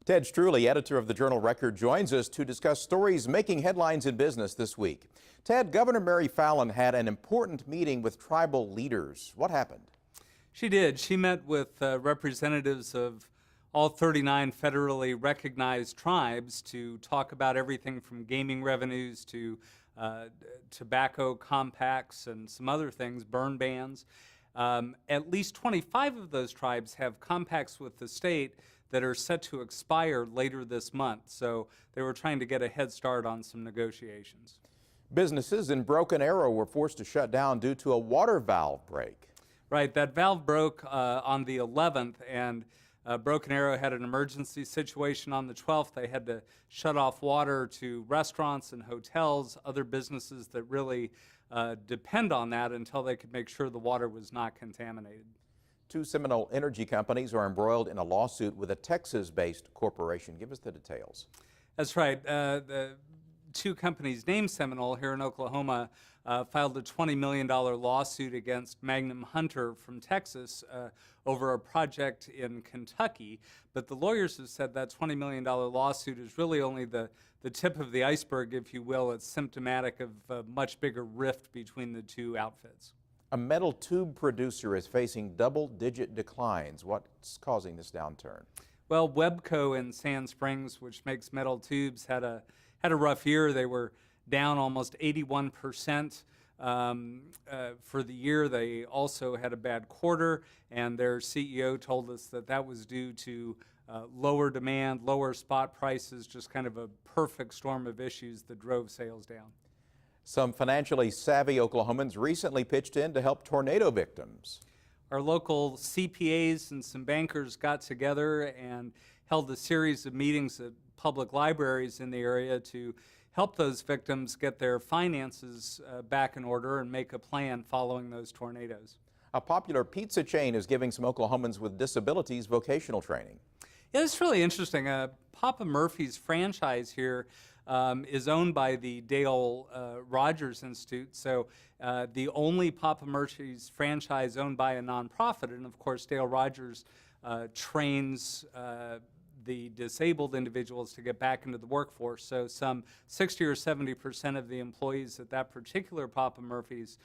Ted Streuli, editor of the Journal Record, joins us to discuss stories making headlines in business this week. Ted, Governor Mary Fallin had an important meeting with tribal leaders. What happened? She did. She met with representatives of all 39 federally recognized tribes to talk about everything from gaming revenues to tobacco compacts and some other things, burn bans. At least 25 of those tribes have compacts with the state that are set to expire later this month. So they were trying to get a head start on some negotiations. Businesses in Broken Arrow were forced to shut down due to a water valve break. Right, that valve broke on the 11th, and Broken Arrow had an emergency situation on the 12th. They had to shut off water to restaurants and hotels, other businesses that really depend on that until they could make sure the water was not contaminated. Two Seminole energy companies are embroiled in a lawsuit with a Texas-based corporation. Give us the details. That's right. The two companies named Seminole here in Oklahoma filed a $20 million lawsuit against Magnum Hunter from Texas over a project in Kentucky. But the lawyers have said that $20 million lawsuit is really only the tip of the iceberg, if you will. It's symptomatic of a much bigger rift between the two outfits. A metal tube producer is facing double-digit declines. What's causing this downturn? Well, Webco in Sand Springs, which makes metal tubes, had a rough year. They were down almost 81% for the year. They also had a bad quarter, and their CEO told us that that was due to lower demand, lower spot prices, just kind of a perfect storm of issues that drove sales down. Some financially savvy Oklahomans recently pitched in to help tornado victims. Our local CPAs and some bankers got together and held a series of meetings at public libraries in the area to help those victims get their finances back in order and make a plan following those tornadoes. A popular pizza chain is giving some Oklahomans with disabilities vocational training. Yeah, it's really interesting. Papa Murphy's franchise here is owned by the Dale Rogers Institute, so the only Papa Murphy's franchise owned by a nonprofit, and of course Dale Rogers trains the disabled individuals to get back into the workforce. So some 60 or 70% of the employees at that particular Papa Murphy's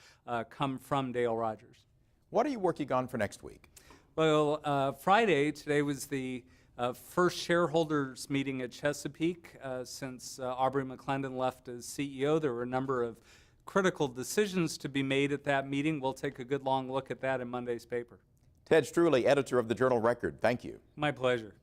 come from Dale Rogers. What are you working on for next week? Well, Friday, today was the first shareholders meeting at Chesapeake since Aubrey McClendon left as CEO. There were a number of critical decisions to be made at that meeting. We'll take a good long look at that in Monday's paper. Ted Streuli, editor of the Journal Record, thank you. My pleasure.